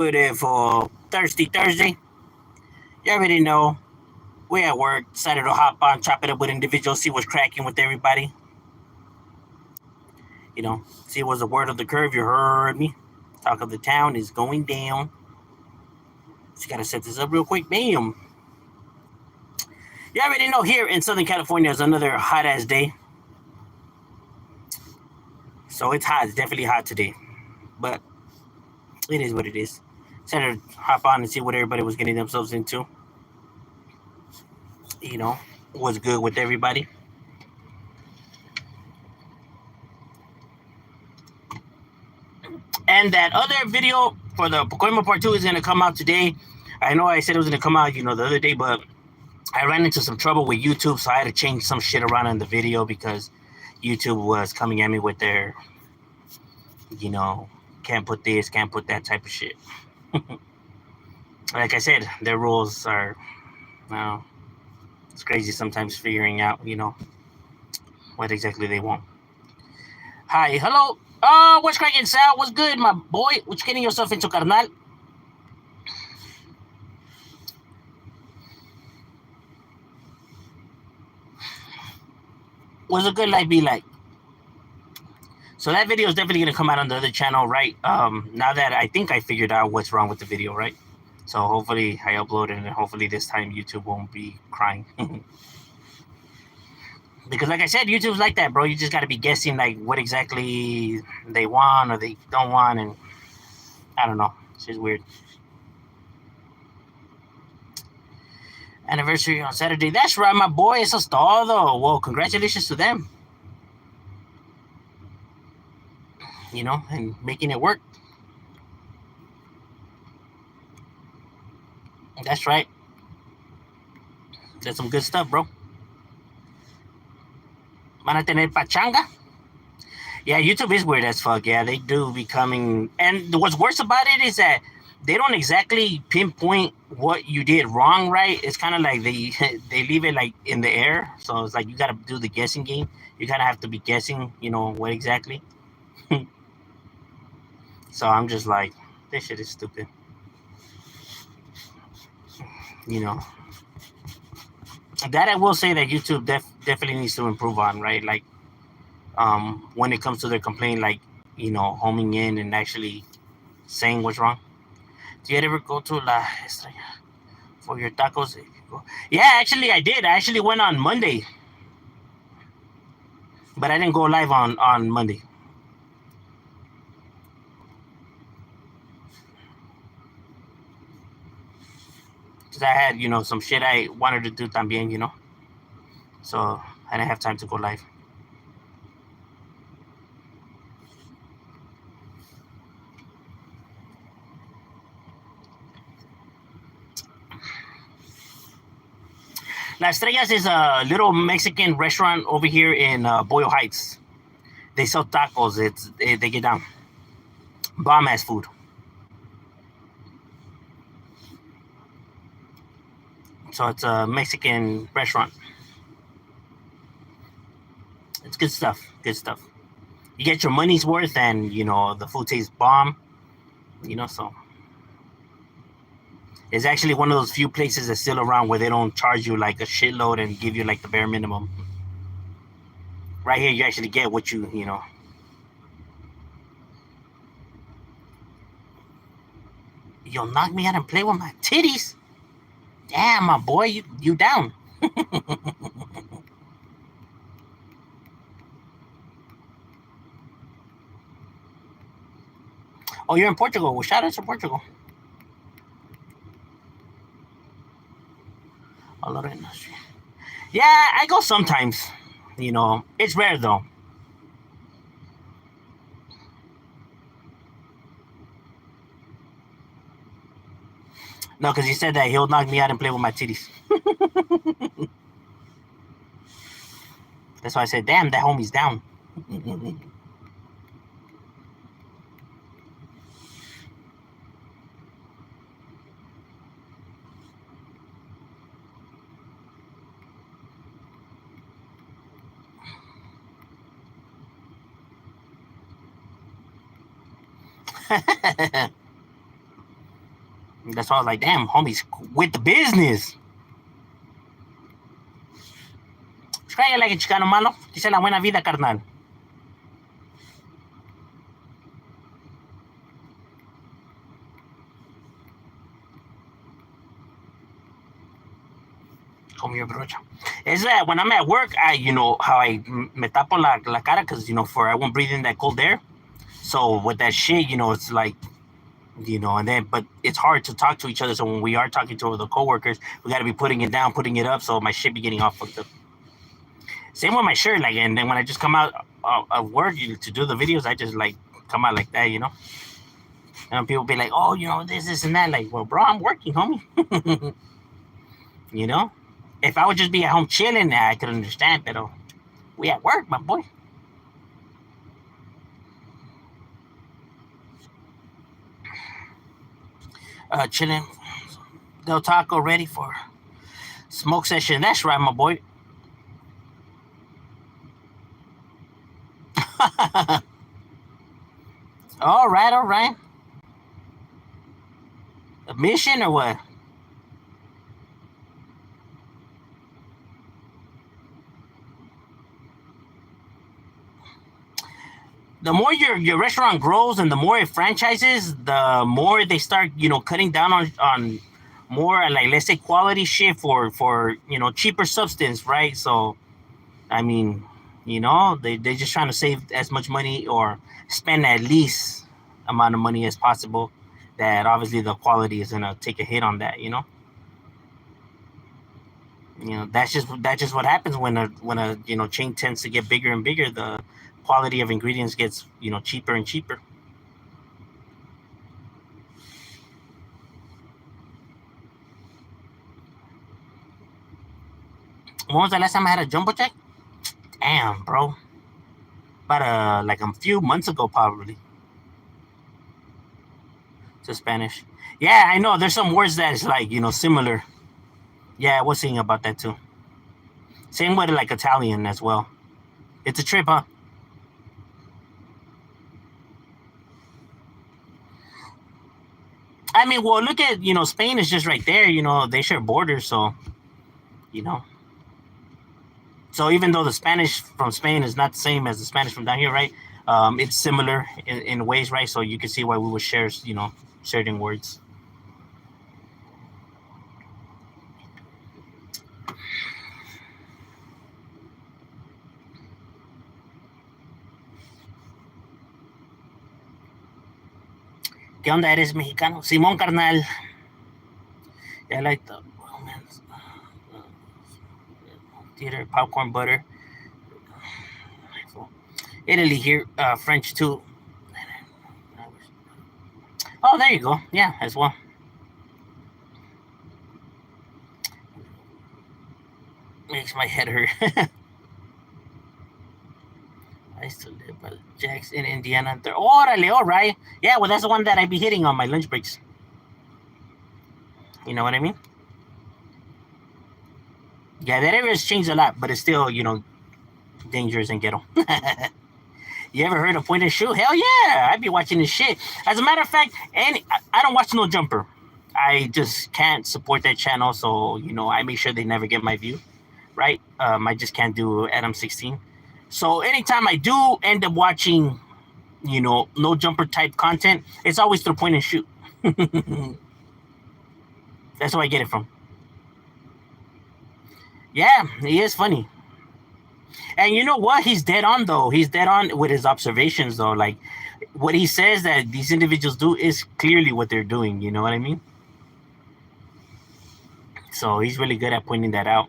Beautiful Thirsty Thursday. You already know. We at work. Decided to hop on, chop it up with individuals, see what's cracking with everybody. See what's the word of the curve. You heard me. Talk of the town is going down. Just gotta set this up real quick. Bam. You already know here in Southern California is another hot ass day. So it's hot. It's definitely hot today. But it is what it is. Decided to hop on and see what everybody was getting themselves into. You know, what's good with everybody. And that other video for the Pokemon Part 2 is going to come out today. I know I said it was going to come out, the other day, but I ran into some trouble with YouTube, so I had to change some shit around in the video because YouTube was coming at me with their, can't put this, can't put that type of shit. Like I said, their rules are, well, it's crazy sometimes figuring out, what exactly they want. Hi, hello. What's cracking, Sal? What's good, my boy? What you getting yourself into, carnal? What's a good life be like? So that video is definitely going to come out on the other channel, right? Now that I think I figured out what's wrong with the video, right? So hopefully I upload it, and hopefully this time YouTube won't be crying. Because like I said, YouTube's like that, bro. You just got to be guessing like what exactly they want or they don't want, and I don't know. It's just weird. Anniversary on Saturday. That's right, my boy. Eso es todo. Well, congratulations to them. And making it work. That's right. That's some good stuff, bro. Van a tener pachanga? Yeah, YouTube is weird as fuck. Yeah, they do be coming. And what's worse about it is that they don't exactly pinpoint what you did wrong, right? It's kind of like they leave it like in the air. So it's like you got to do the guessing game. You kind of have to be guessing, what exactly. So I'm just like, this shit is stupid. That I will say that YouTube definitely needs to improve on, right? Like, when it comes to their complaint, like, homing in and actually saying what's wrong. Do you ever go to La Estrella for your tacos? Yeah, actually, I did. I actually went on Monday, but I didn't go live on Monday. Because I had, some shit I wanted to do también. So I didn't have time to go live. La Estrellas is a little Mexican restaurant over here in Boyle Heights. They sell tacos. They get down. Bomb ass food. So it's a Mexican restaurant. It's good stuff. Good stuff. You get your money's worth, and the food tastes bomb. So it's actually one of those few places that's still around where they don't charge you like a shitload and give you like the bare minimum. Right here, you actually get what you know. You'll knock me out and play with my titties. Damn, my boy, you down? Oh, you're in Portugal. Well, shout out to Portugal. A lot of industry. Yeah, I go sometimes. It's rare though. No, because he said that he'll knock me out and play with my titties. That's why I said, damn, that homie's down. That's why I was like, damn, homies with the business. Try like a Chicano malo. Dice la buena vida, carnal. Como yo, brocha. It's that when I'm at work, how I me tapo la cara because, for I won't breathe in that cold air. So with that shit, it's like, and then, but it's hard to talk to each other. So when we are talking to the coworkers, we got to be putting it down, putting it up. So my shit be getting all fucked up. Same with my shirt. Like, and then when I just come out of work to do the videos, I just like come out like that, And people be like, oh, this and that. Like, well, bro, I'm working, homie. you know? If I would just be at home chilling, I could understand, but we at work, my boy. Chilling. Del Taco ready for smoke session. That's right, my boy. all right, all right. A mission or what? The more your restaurant grows and the more it franchises, the more they start, cutting down on more like, let's say, quality shit for cheaper substance, right? So I mean, they just trying to save as much money or spend at least amount of money as possible. That obviously the quality is gonna take a hit on that. That's just what happens when a chain tends to get bigger and bigger. The quality of ingredients gets cheaper and cheaper. When was the last time I had a jumbo check? Damn, bro. About like a few months ago, probably. To Spanish. Yeah, I know. There's some words that is like similar. Yeah, I was seeing about that too. Same with like Italian as well. It's a trip, huh? I mean, well, look at Spain is just right there. They share borders, so you know. So even though the Spanish from Spain is not the same as the Spanish from down here, right? It's similar in ways, right? So you can see why we would share, certain words. ¿Qué onda? ¿Eres mexicano? Simón, carnal. Yeah, I like the theater, popcorn, butter. Italy here, French too. Oh, there you go. Yeah, as well. Makes my head hurt. I still live by Jack's in Indiana. Orale, all right. Yeah, well, that's the one that I be hitting on my lunch breaks. You know what I mean? Yeah, that area has changed a lot, but it's still, dangerous and ghetto. You ever heard of Point and Shoot? Hell yeah, I'd be watching this shit. As a matter of fact, I don't watch No Jumper. I just can't support that channel, so I make sure they never get my view. Right? I just can't do Adam 16. So anytime I do end up watching, No Jumper type content, it's always through Point and Shoot. That's where I get it from. Yeah, he is funny. And you know what? He's dead on though. He's dead on with his observations though. Like what he says that these individuals do is clearly what they're doing. You know what I mean? So he's really good at pointing that out.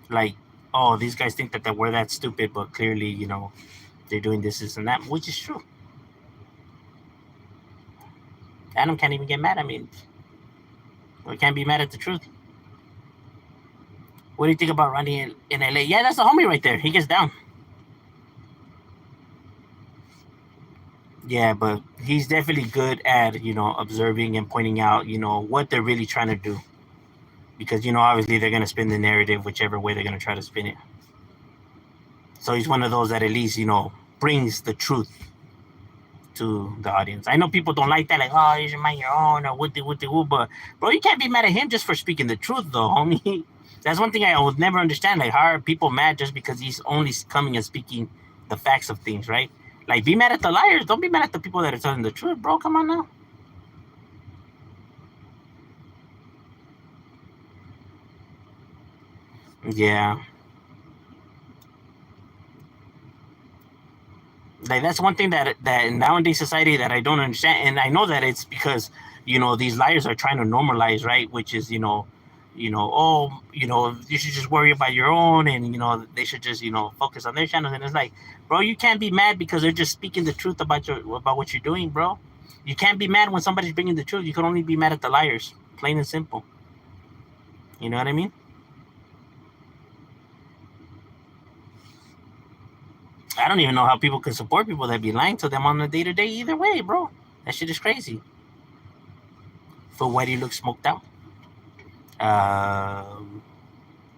Like, oh, these guys think that we're that stupid, but clearly, they're doing this, and that, which is true. Adam can't even get mad. I mean, we can't be mad at the truth. What do you think about Ronnie in LA? Yeah, that's the homie right there. He gets down. Yeah, but he's definitely good at observing and pointing out what they're really trying to do, because obviously they're gonna spin the narrative whichever way they're gonna try to spin it. So he's one of those that at least brings the truth to the audience. I know people don't like that, like, oh, you should mind your own or what the woo, but bro, you can't be mad at him just for speaking the truth, though, homie. That's one thing I would never understand. Like, how are people mad just because he's only coming and speaking the facts of things, right? Like, be mad at the liars. Don't be mad at the people that are telling the truth, bro. Come on now. Yeah. Like, that's one thing that in nowadays society that I don't understand, and I know that it's because these liars are trying to normalize, right? Which is oh, you should just worry about your own, and they should just focus on their channels. And it's like, bro, you can't be mad because they're just speaking the truth about what you're doing, bro. You can't be mad when somebody's bringing the truth. You can only be mad at the liars, plain and simple. You know what I mean? I don't even know how people can support people that be lying to them on a day to day either way, bro. That shit is crazy. So why do you look smoked out?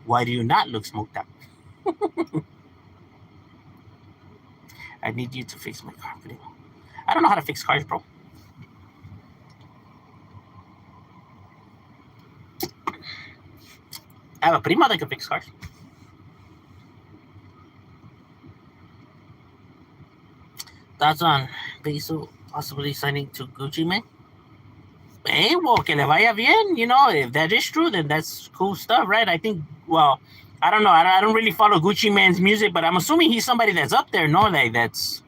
Why do you not look smoked out? I need you to fix my car. I don't know how to fix cars, bro. I have a prima that can fix cars. Thoughts on Bezos possibly signing to Gucci Mane? Hey, well, que le vaya bien. If that is true, then that's cool stuff, right? I think, well, I don't know. I don't really follow Gucci Mane's music, but I'm assuming he's somebody that's up there, no? Like, that's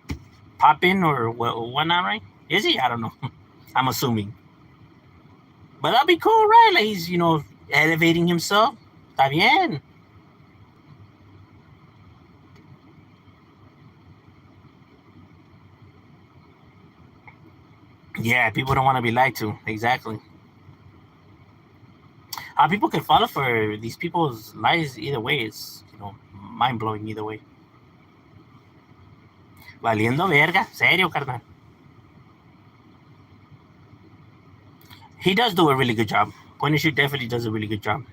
popping or whatnot, right? Is he? I don't know. I'm assuming. But that'd be cool, right? Like, he's, elevating himself. Está bien. Yeah, people don't want to be lied to. Exactly. How people can follow for these people's lies either way is, mind blowing either way. Valiendo verga. Serio, carnal. He does do a really good job. Punisher definitely does a really good job.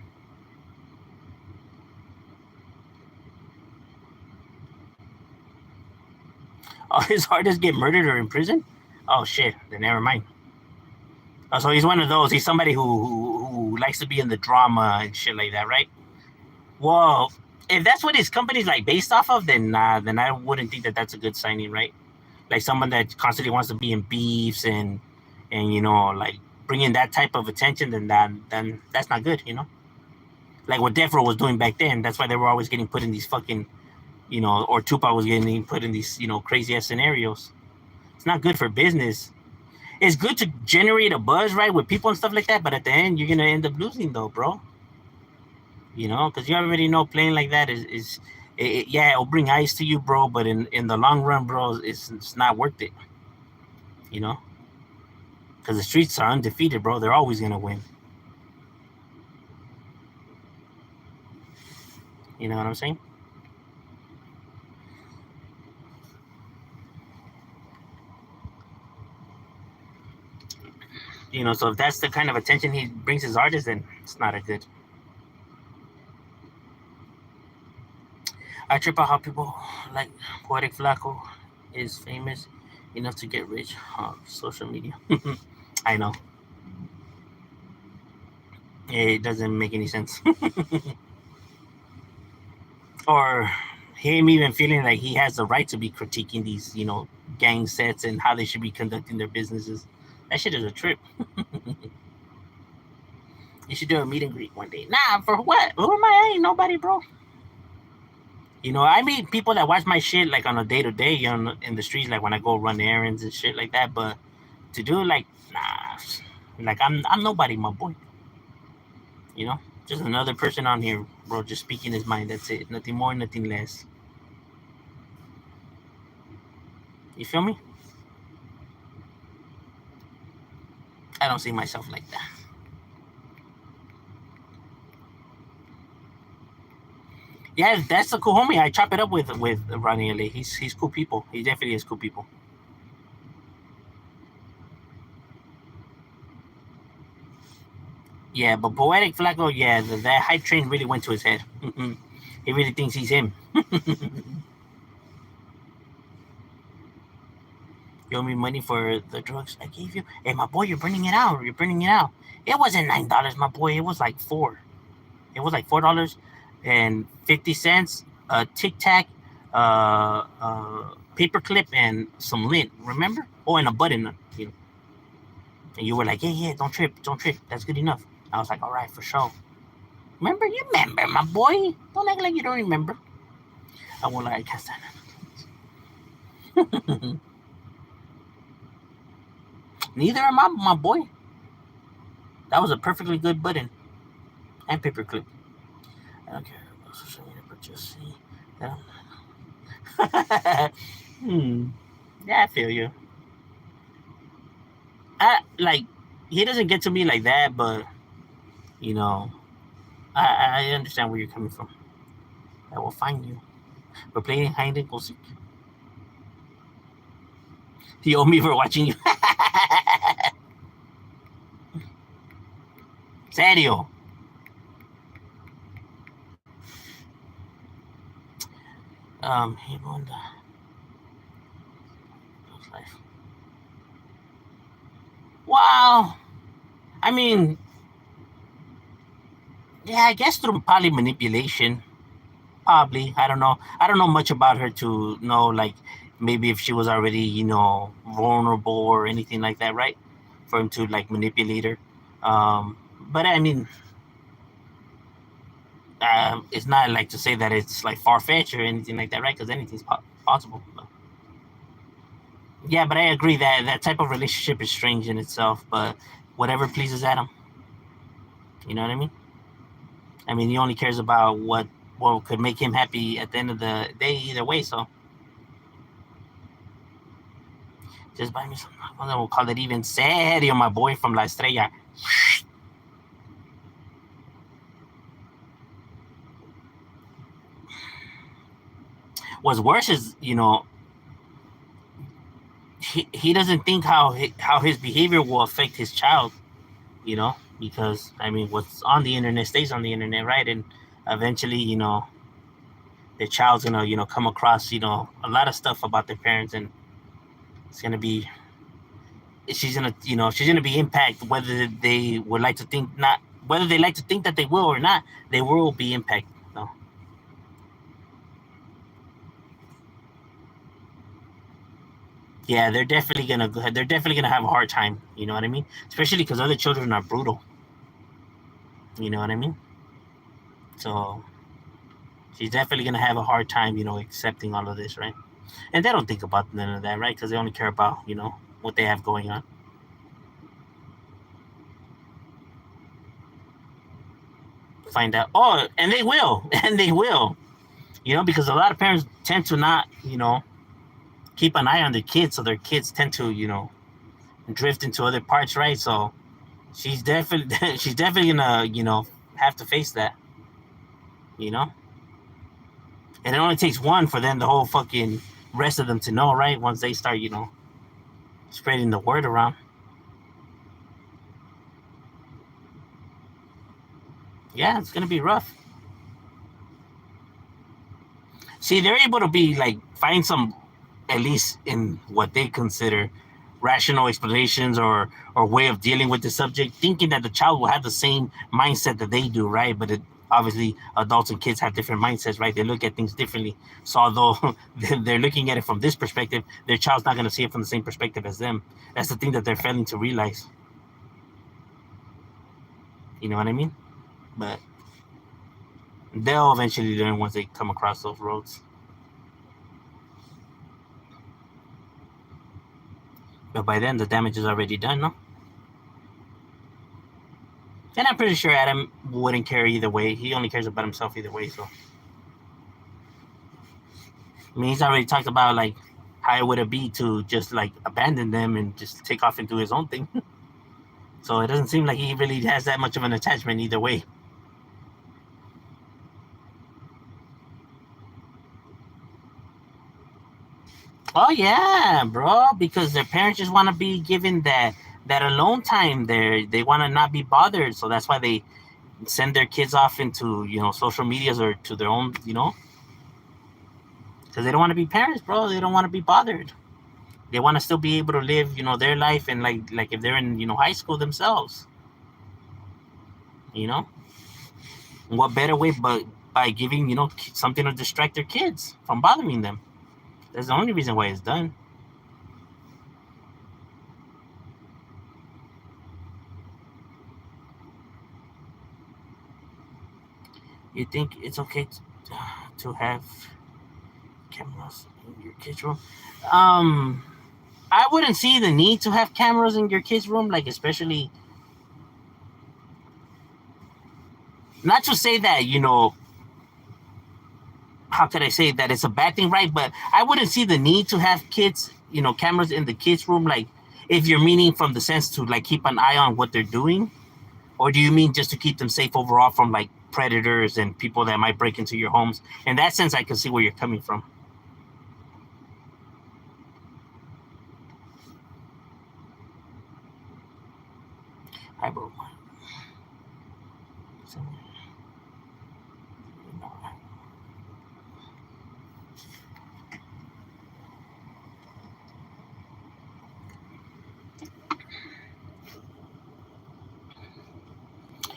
All his artists get murdered or in prison? Oh shit, then never mind. Oh, so he's one of those. He's somebody who likes to be in the drama and shit like that, right? Well, if that's what his company's like based off of, then I wouldn't think that that's a good signing, right? Like someone that constantly wants to be in beefs and like bringing that type of attention, then that's not good, Like what Defro was doing back then. That's why they were always getting put in these fucking, or Tupac was getting put in these crazy ass scenarios. It's not good for business. It's good to generate a buzz, right, with people and stuff like that. But at the end, you're gonna end up losing, though, bro. Because you already know playing like that yeah, it'll bring ice to you, bro. But in the long run, bro, it's not worth it. Because the streets are undefeated, bro. They're always gonna win. You know what I'm saying? So if that's the kind of attention he brings his artists, then it's not a good. I trip out how people like Poetic Flacco is famous enough to get rich on social media. I know. It doesn't make any sense. Or him even feeling like he has the right to be critiquing these, gang sets and how they should be conducting their businesses. That shit is a trip. You should do a meet and greet one day. Nah, for what? Who am I? I ain't nobody, bro. I meet people that watch my shit like on a day to day, in the streets, like when I go run errands and shit like that. But to do like, nah, like I'm nobody, my boy. Just another person on here, bro, just speaking his mind. That's it. Nothing more, nothing less. You feel me? I don't see myself like that. Yeah, that's a cool homie. I chop it up with Ronnie LA. He's cool people. He definitely is cool people. Yeah, but Poetic Flacco, yeah, that hype train really went to his head. He really thinks he's him. You owe me money for the drugs I gave you. Hey, my boy, you're burning it out. You're burning it out. It wasn't $9, my boy. It was like four. It was like $4.50. A Tic Tac, paper clip, and some lint. Remember? Oh, and a button. You know. And you were like, yeah, don't trip, don't trip. That's good enough. I was like, all right, for sure. Remember? You remember, my boy. Don't act like you don't remember. I won't lie, I can't stand it. Neither am I, my boy. That was a perfectly good button and paperclip. I don't care about social media, but just see. Yeah, I feel you. Like he doesn't get to me like that, but you know, I understand where you're coming from. I will find you. We're playing hide and go seek. He owed me for watching you. Serio. He won the life. Wow. I mean, yeah, I guess through probably manipulation. Probably. I don't know. I don't know much about her to know, like, maybe if she was already, vulnerable or anything like that, right? For him to, like, manipulate her. But I mean, it's not like to say that it's like far fetched or anything like that, right? Because anything's possible. But, yeah, but I agree that that type of relationship is strange in itself. But whatever pleases Adam, you know what I mean? I mean, he only cares about what could make him happy at the end of the day, either way. So just buy me some. We'll call it even. Serio, my boy from La Estrella. What's worse is, he doesn't think how his behavior will affect his child, because I mean, what's on the internet stays on the internet, right? And eventually, the child's gonna, come across, a lot of stuff about their parents, and it's gonna be, she's gonna be impacted whether they would like to think not, whether they like to think that they will or not, they will be impacted. No. Yeah, they're definitely gonna have a hard time. You know what I mean? Especially because other children are brutal. You know what I mean? So she's definitely gonna have a hard time, accepting all of this, right? And they don't think about none of that, right? Because they only care about, what they have going on. Find out. Oh, and they will, and they will, because a lot of parents tend to not, keep an eye on their kids, so their kids tend to, drift into other parts, right? So she's definitely gonna, have to face that, you know. And it only takes one for then the whole fucking rest of them to know, right? Once they start, spreading the word around. Yeah, it's gonna be rough. See, they're able to be like find some, at least in what they consider rational explanations or way of dealing with the subject, thinking that the child will have the same mindset that they do, right? But obviously, adults and kids have different mindsets, right? They look at things differently. So although they're looking at it from this perspective, their child's not going to see it from the same perspective as them. That's the thing that they're failing to realize. You know what I mean? But they'll eventually learn once they come across those roads. But by then, the damage is already done, no? And I'm pretty sure Adam wouldn't care either way. He only cares about himself either way. So, I mean, he's already talked about like how it would it be to just like abandon them and just take off and do his own thing. So it doesn't seem like he really has that much of an attachment either way. Oh yeah, bro, because their parents just want to be given that alone time. They want to not be bothered, so that's why they send their kids off into social medias or to their own, because they don't want to be parents, bro. They don't want to be bothered. They want to still be able to live, their life, and like if they're in, high school themselves, you know. What better way but by giving, something to distract their kids from bothering them? That's the only reason why it's done. You think it's okay to have cameras in your kids' room? Um, I wouldn't see the need to have cameras in your kids' room, like especially not to say that how could I say that it's a bad thing, right? But I wouldn't see the need to have kids, cameras in the kids' room, like if you're meaning from the sense to like keep an eye on what they're doing, or do you mean just to keep them safe overall from like predators and people that might break into your homes? In that sense, I can see where you're coming from. I broke mine. So,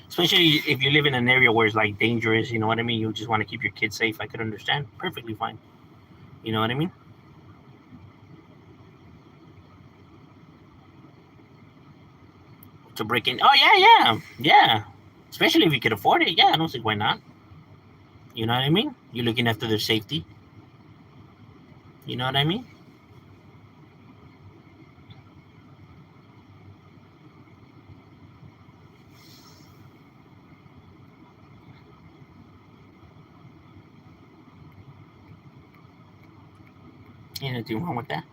especially if you live in an area where it's like dangerous, you know what I mean? You just want to keep your kids safe. I could understand perfectly fine. You know what I mean? To break in. Oh yeah, yeah, yeah. Especially if you could afford it. Yeah, I don't see why not. You know what I mean? You're looking after their safety. You know what I mean? Ain't nothing wrong with that.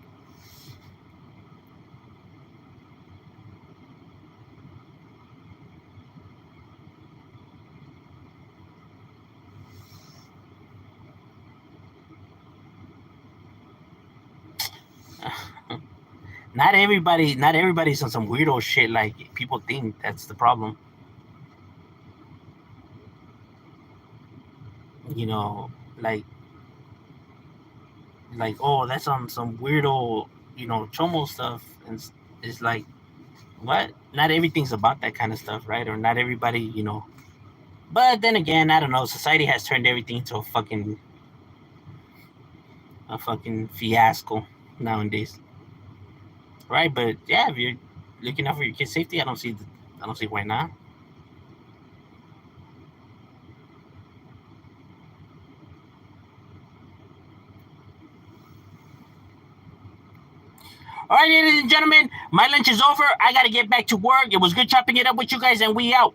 Not everybody's on some weirdo shit like people think. That's the problem. You know, like oh, that's on some weirdo, chomo stuff, and it's like what? Not everything's about that kind of stuff, right? Or not everybody, But then again, I don't know. Society has turned everything into a fucking fiasco nowadays, right? But yeah, if you're looking out for your kids' safety, I don't see why not. All right, ladies and gentlemen, my lunch is over. I gotta get back to work. It was good chopping it up with you guys, and we out.